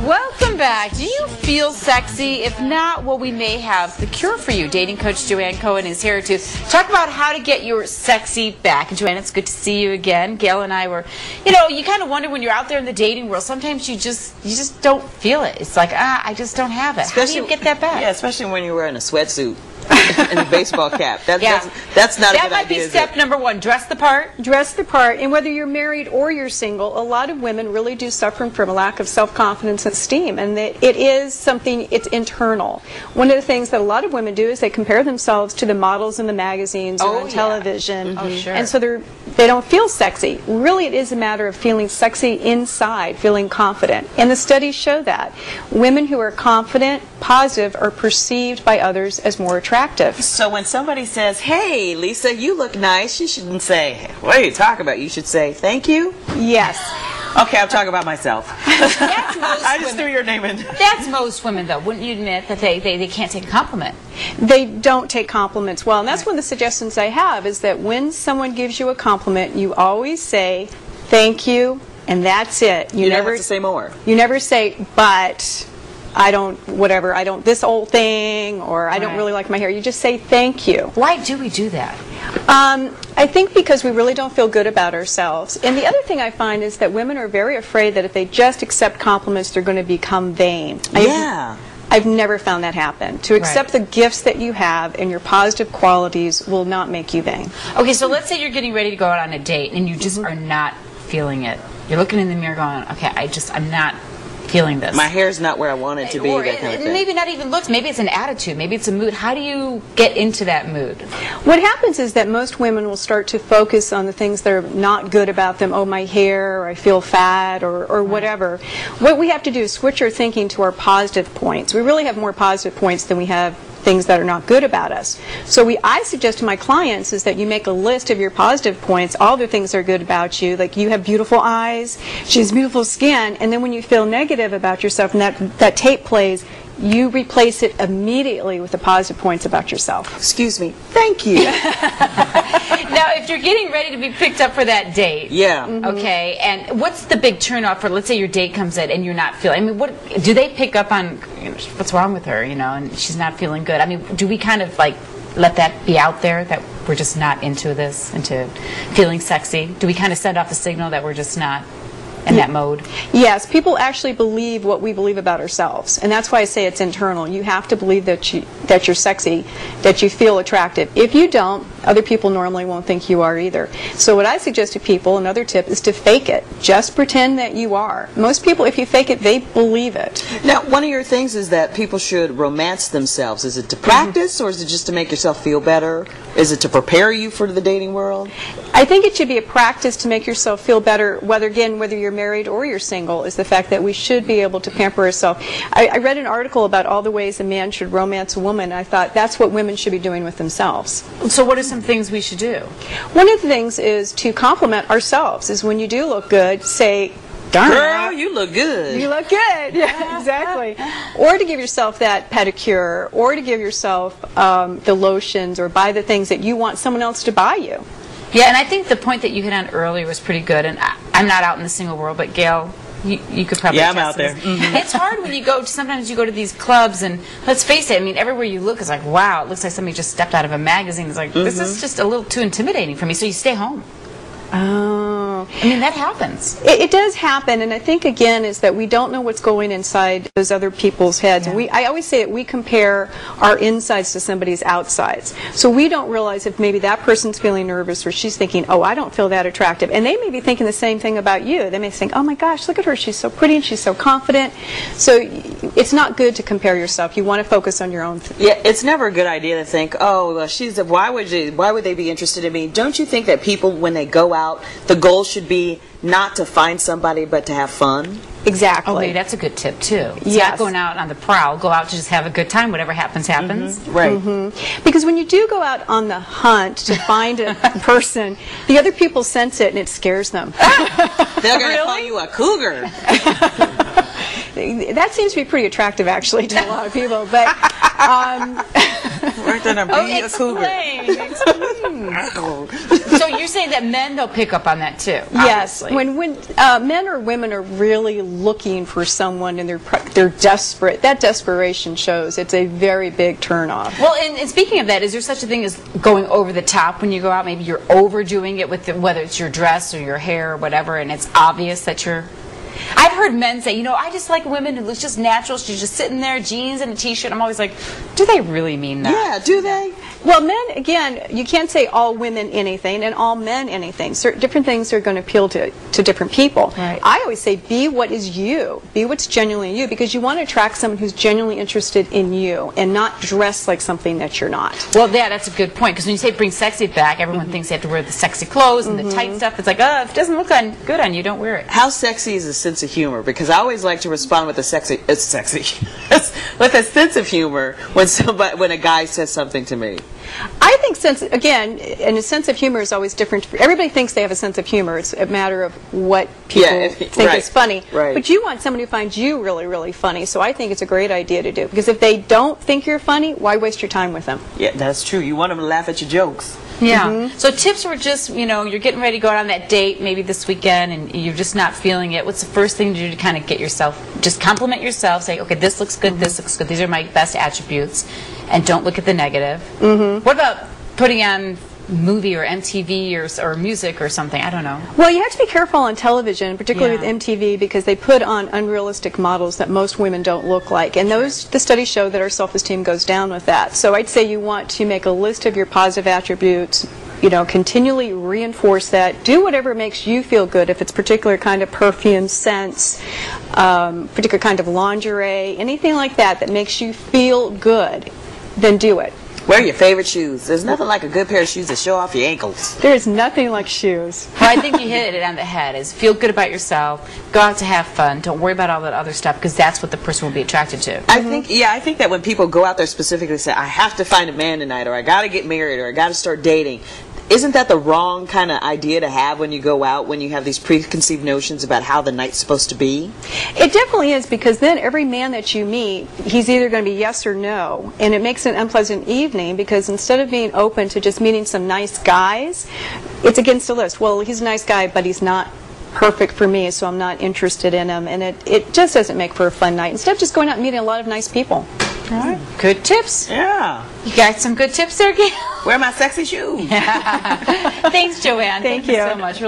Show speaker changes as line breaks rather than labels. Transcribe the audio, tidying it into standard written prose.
Welcome back. Do you feel sexy? If not, well, we may have the cure for you. Dating coach Joann Cohen is here to talk about how to get your sexy back. And Joann, it's good to see you again. Gail and I were, you kind of wonder when you're out there in the dating world, sometimes you just don't feel it. It's like, I just don't have it. How do you get that back?
Yeah, especially when you're wearing a sweatsuit and a baseball cap. That's not a good idea.
That might be step number one. Dress the part.
Dress the part. And whether you're married or you're single, a lot of women really do suffer from a lack of self-confidence and esteem. And it is something, it's internal. One of the things that a lot of women do is they compare themselves to the models in the magazines or on television.
Oh, sure.
And so they don't feel sexy. Really, it is a matter of feeling sexy inside, feeling confident. And the studies show that. Women who are confident, positive, are perceived by others as more attractive.
So when somebody says, "Hey, Lisa, you look nice," you shouldn't say, "What are you talking about?" You should say, "Thank you."
Yes.
Okay, I'm talking about myself.
That's most
I just threw your name in.
That's most women, though. Wouldn't you admit that they can't take a compliment?
They don't take compliments well. And that's one of the suggestions I have, is that when someone gives you a compliment, you always say, "Thank you," and that's it.
You never have to say more.
You never say, "But I don't this old thing," or "I don't really like my hair." You just say thank you.
Why do we do that?
I think because we really don't feel good about ourselves. And the other thing I find is that women are very afraid that if they just accept compliments, they're going to become vain.
Yeah.
I've never found that happen. To accept the gifts that you have and your positive qualities will not make you vain.
Okay, so let's say you're getting ready to go out on a date and you just are not feeling it. You're looking in the mirror going, "Okay, I'm not feeling this.
My hair's not where I want it to be," that kind of thing.
Maybe not even looks. Maybe it's an attitude. Maybe it's a mood. How do you get into that mood?
What happens is that most women will start to focus on the things that are not good about them. "Oh, my hair," or "I feel fat," or whatever. What we have to do is switch our thinking to our positive points. We really have more positive points than we have things that are not good about us. So I suggest to my clients is that you make a list of your positive points, all the things that are good about you, like you have beautiful eyes, she has beautiful skin, and then when you feel negative about yourself and that tape plays, you replace it immediately with the positive points about yourself.
Excuse me. Thank you.
Now, if you're getting ready to be picked up for that date, okay, and what's the big turnoff for, let's say your date comes in and you're not feeling, I mean, what do they pick up on, what's wrong with her, and she's not feeling good? I mean, do we kind of like let that be out there, that we're just not into feeling sexy? Do we kind of send off a signal that we're just not in that mode?
Yes, people actually believe what we believe about ourselves, and that's why I say it's internal. You have to believe that you're sexy, that you feel attractive. If you don't, other people normally won't think you are either. So what I suggest to people, another tip, is to fake it. Just pretend that you are. Most people, if you fake it, they believe it.
Now, one of your things is that people should romance themselves. Is it to practice, or is it just to make yourself feel better? Is it to prepare you for the dating world?
I think it should be a practice to make yourself feel better, whether you're married or you're single, is the fact that we should be able to pamper ourselves. I read an article about all the ways a man should romance a woman. I thought that's what women should be doing with themselves.
So what are some things we should do?
One of the things is to compliment ourselves, is when you do look good, say, "Darn,
girl, you look good."
You look good. Yeah, exactly. Or to give yourself that pedicure, or to give yourself the lotions, or buy the things that you want someone else to buy you.
Yeah, and I think the point that you hit on earlier was pretty good. And I'm not out in the single world, but Gail, you could probably
I'm out there.
It's hard when sometimes you go to these clubs, and let's face it, I mean, everywhere you look is like, wow, it looks like somebody just stepped out of a magazine. It's like, this is just a little too intimidating for me, so you stay home.
Oh.
I mean, that happens.
It does happen, and I think, again, is that we don't know what's going inside those other people's heads.
Yeah.
And I always say that we compare our insides to somebody's outsides. So we don't realize if maybe that person's feeling nervous, or she's thinking, "Oh, I don't feel that attractive." And they may be thinking the same thing about you. They may think, "Oh my gosh, look at her. She's so pretty and she's so confident." So it's not good to compare yourself. You want to focus on your own.
Yeah, it's never a good idea to think, "Oh, well, why would they be interested in me?" Don't you think that people, when they go out, the goal should be not to find somebody, but to have fun?
Exactly.
Okay, that's a good tip too. It's
Yes.
not going out on the prowl. Go out to just have a good time. Whatever happens, happens.
Right.
Because when you do go out on the hunt to find a person, the other people sense it and it scares them.
They're going to call you a cougar.
That seems to be pretty attractive, actually, to a lot of people. But
right then, I'm being a cougar.
Explain. So you're saying that men, they'll pick up on that too.
Yes,
obviously.
when men or women are really looking for someone and they're desperate, that desperation shows. It's a very big turnoff.
Well, and speaking of that, is there such a thing as going over the top when you go out? Maybe you're overdoing it with whether it's your dress or your hair or whatever, and it's obvious that you're... I've heard men say, you know, I just like women who looks just natural. She's just sitting there, jeans and a t-shirt. I'm always like, do they really mean that?
Yeah, do they?
Well, men, again, you can't say all women anything and all men anything. Certain different things are going to appeal to different people.
Right.
I always say be what is you. Be what's genuinely you, because you want to attract someone who's genuinely interested in you and not dress like something that you're not.
Well, yeah, that's a good point, because when you say bring sexy back, everyone thinks they have to wear the sexy clothes and the tight stuff. It's like, oh, if it doesn't look good on you, don't wear it.
How sexy is a sense of humor? Because I always like to respond with a sexy, with a sense of humor when a guy says something to me.
I think again, and a sense of humor is always different. Everybody thinks they have a sense of humor. It's a matter of what people think is funny.
Right.
But you want somebody who finds you really, really funny. So I think it's a great idea to do. Because if they don't think you're funny, why waste your time with them?
Yeah, that's true. You want them to laugh at your jokes.
Yeah. So tips were just, you know, you're getting ready to go out on that date maybe this weekend and you're just not feeling it. What's the first thing to do to kind of get yourself, just compliment yourself, say, okay, this looks good, this looks good, these are my best attributes, and don't look at the negative. What about putting on movie or MTV or music or something? I don't know.
Well, you have to be careful on television, particularly with MTV, because they put on unrealistic models that most women don't look like. And the studies show that our self-esteem goes down with that. So I'd say you want to make a list of your positive attributes, you know, continually reinforce that. Do whatever makes you feel good. If it's particular kind of perfume, scents, particular kind of lingerie, anything like that that makes you feel good, then do it.
Wear your favorite shoes. There's nothing like a good pair of shoes that show off your ankles.
There is nothing like shoes.
Well, I think you hit it on the head. Is feel good about yourself. Go out to have fun. Don't worry about all that other stuff, because that's what the person will be attracted to.
I think that when people go out there specifically say, I have to find a man tonight, or I got to get married, or I got to start dating, isn't that the wrong kind of idea to have when you go out, when you have these preconceived notions about how the night's supposed to be?
It definitely is, because then every man that you meet, he's either going to be yes or no, and it makes an unpleasant evening, because instead of being open to just meeting some nice guys, it's against the list. Well, he's a nice guy, but he's not perfect for me, so I'm not interested in him, and it just doesn't make for a fun night. Instead of just going out and meeting a lot of nice people.
All right. Good tips.
Yeah.
You got some good tips there, Gail?
Wear my sexy shoes.
Thanks, Joann.
Thank you
so much.